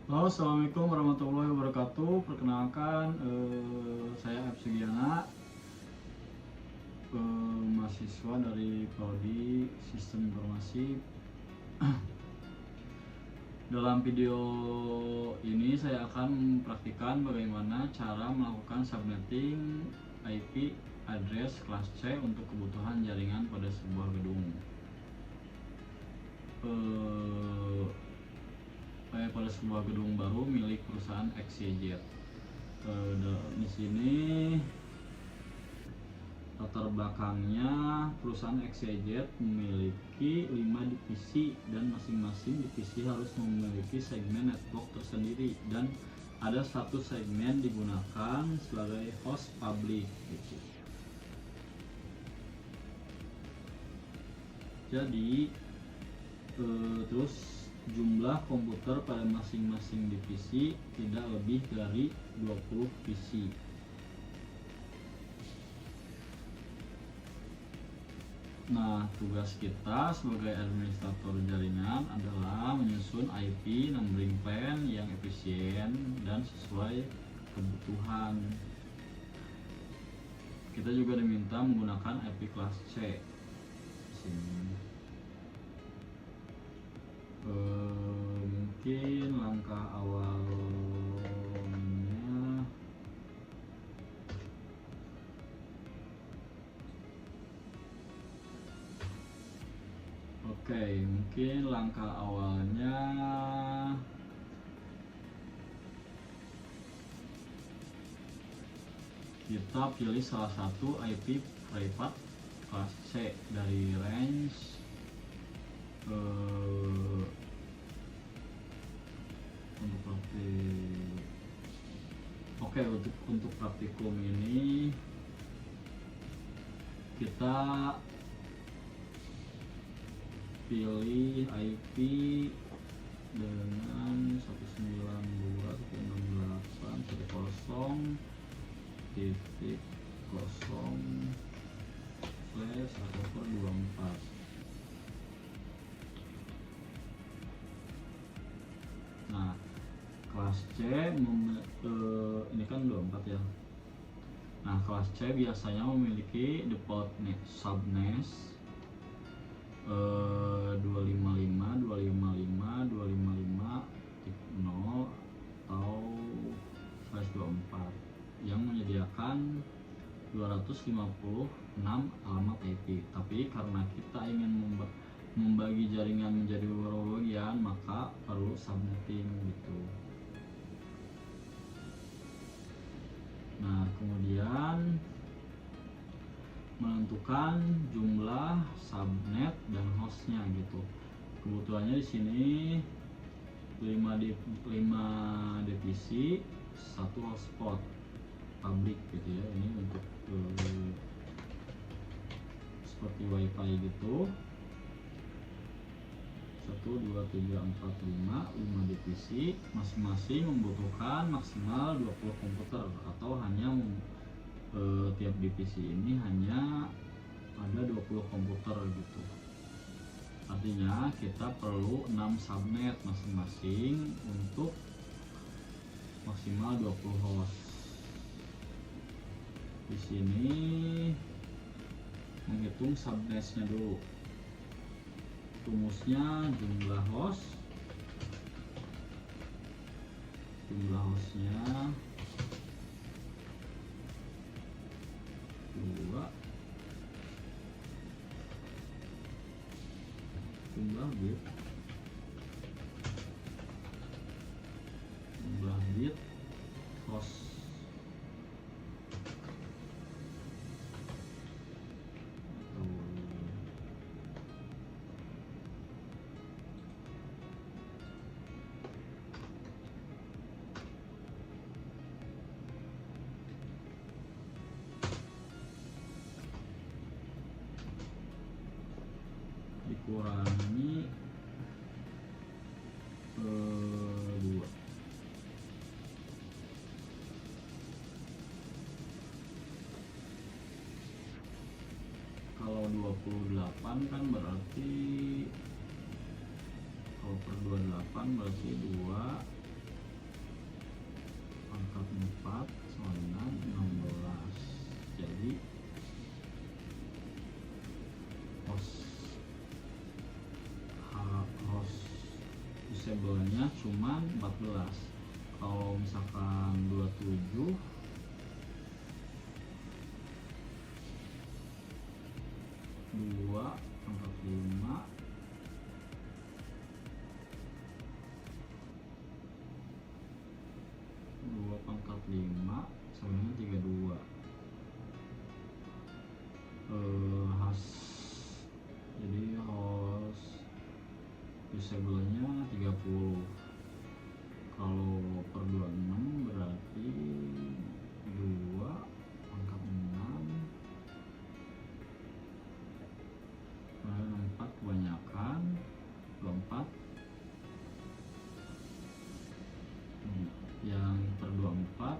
Halo, assalamualaikum warahmatullahi wabarakatuh. Perkenalkan, saya F. Sugiana, mahasiswa dari Prodi Sistem Informasi. Dalam video ini saya akan mempraktikkan bagaimana cara melakukan subnetting IP address kelas C untuk kebutuhan jaringan pada sebuah gedung. Pada sebuah gedung baru milik perusahaan XYZ. Di sini latar belakangnya, perusahaan XYZ memiliki 5 divisi dan masing-masing divisi harus memiliki segmen network tersendiri dan ada satu segmen digunakan sebagai host public gitu. Jadi terus jumlah komputer pada masing-masing divisi tidak lebih dari 20 PC. Nah, tugas kita sebagai administrator jaringan adalah menyusun IP numbering plan yang efisien dan sesuai kebutuhan. Kita juga diminta menggunakan IP kelas C. Mungkin langkah awalnya kita pilih salah satu IP private kelas C dari range untuk praktikum ini kita pilih IP dengan 192.168.0/1/24. Nah, kelas C ini kan 24 ya. Nah, kelas C biasanya memiliki default subnets 255, 255, 255.0 atau /24 yang menyediakan 256 alamat IP. Tapi karena kita ingin membagi jaringan menjadi beberapa bagian, maka perlu subnetting gitu. Nah, kemudian menentukan jumlah subnet dan hostnya gitu. Kebutuhannya di sini 5 divisi, 1 hotspot public gitu ya. Ini untuk seperti wifi gitu. 1, 2, 3, 4, 5 divisi, masing-masing membutuhkan maksimal 20 komputer atau hanya tiap divisi ini hanya ada 20 komputer gitu. Artinya kita perlu 6 subnet masing-masing untuk maksimal 20 host. Di sini menghitung subnetnya dulu. Rumusnya jumlah hostnya 2, jumlah bit host. Dikurangi 2. Kalau 28 kan berarti, kalau per 28 berarti 2 disabelnya cuman 14. Kalau misalkan 27 2 pangkat 5 2 pangkat 5 sama dengan 32. Jadi host disabelnya 30. Kalau per 26 berarti 2 pangkat 6 4 kebanyakan 24. Yang per 24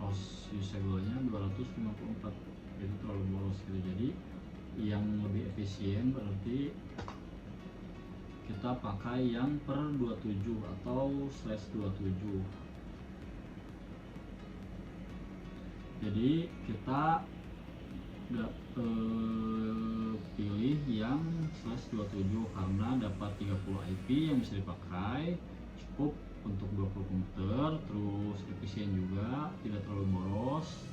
host disabelnya 254, itu terlalu boros gitu. Jadi yang lebih efisien berarti kita pakai yang per 27 atau /27. Jadi kita pilih yang /27 karena dapat 30 IP yang bisa dipakai, cukup untuk 20 komputer, terus efisien juga, tidak terlalu boros.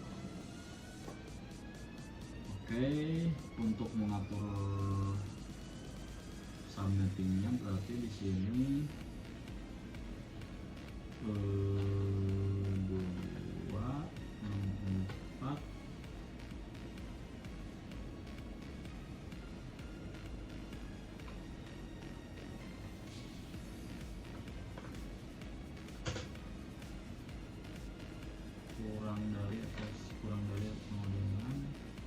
Oke, untuk mengatur subnettingnya berarti di sini 2 4 kurang dari sama dengan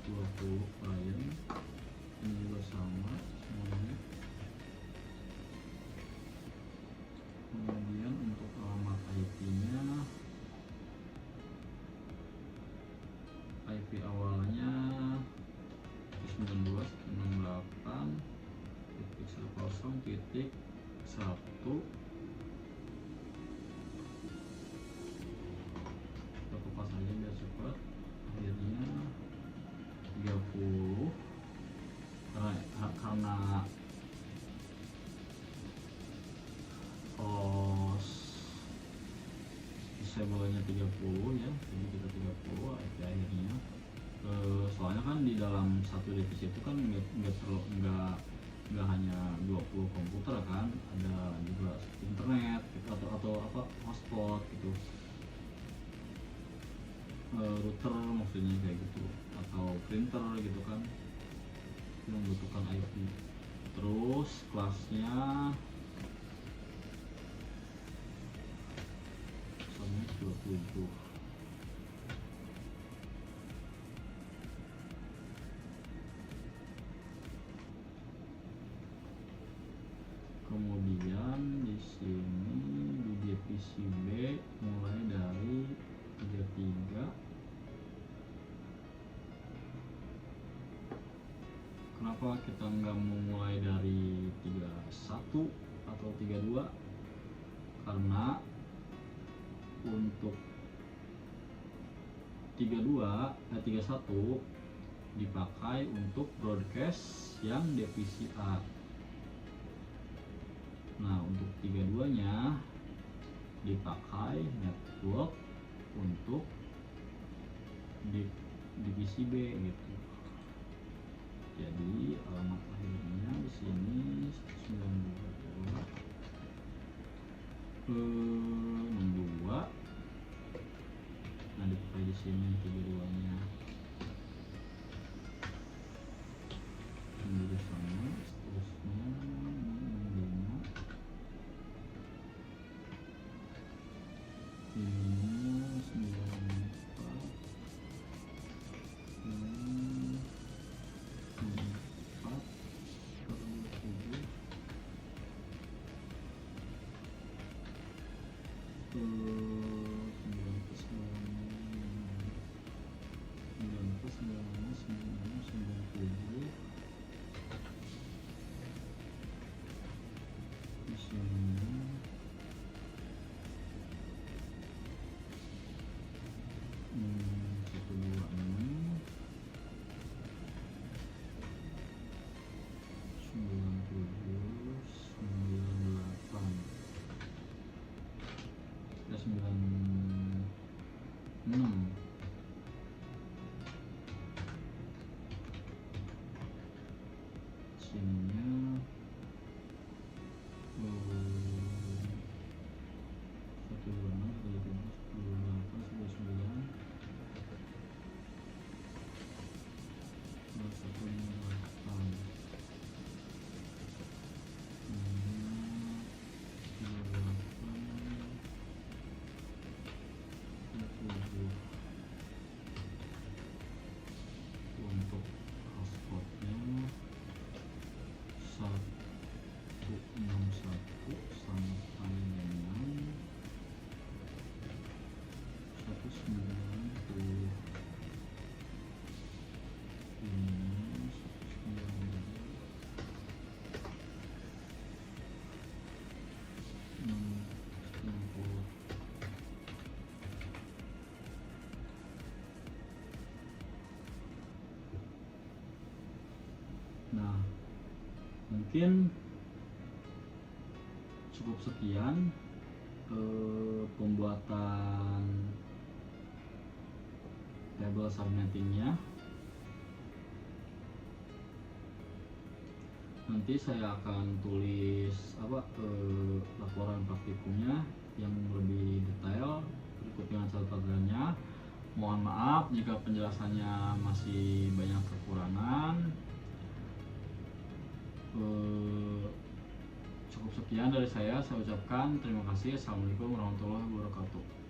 20 klien. Ini juga sama semuanya. Kemudian untuk alamat IP-nya, IP awalnya 92.68.0.1. kita kopas aja biar cepat. Akhirnya 30 karena host disabelnya 30 ya, jadi kita 30 IP akhirnya. Soalnya kan di dalam satu divisi itu kan nggak hanya 20 komputer kan, ada juga internet gitu, atau apa hotspot gitu, router maksudnya kayak gitu, atau printer gitu kan yang membutuhkan IP. Terus kelasnya sama 27. Kemudian di sini di divisi B mulai dari 33. Kenapa kita nggak memulai dari 31 atau 32? Karena untuk 31 dipakai untuk broadcast yang divisi A. Nah, untuk 32-nya dipakai network untuk divisi B gitu. Jadi alamat akhirnya di sini 192. Nah, dipakai di sini 32-nya. Ini juga sama, seterusnya 65. Ininya 94. Ini 4 per 27. 97. Di sini 126 97. mungkin cukup sekian pembuatan table subnettingnya. Nanti saya akan tulis laporan praktikumnya yang lebih detail berikut dengan catatannya. Mohon maaf jika penjelasannya masih banyak kekurangan. Cukup sekian dari saya ucapkan terima kasih. Assalamualaikum warahmatullahi wabarakatuh.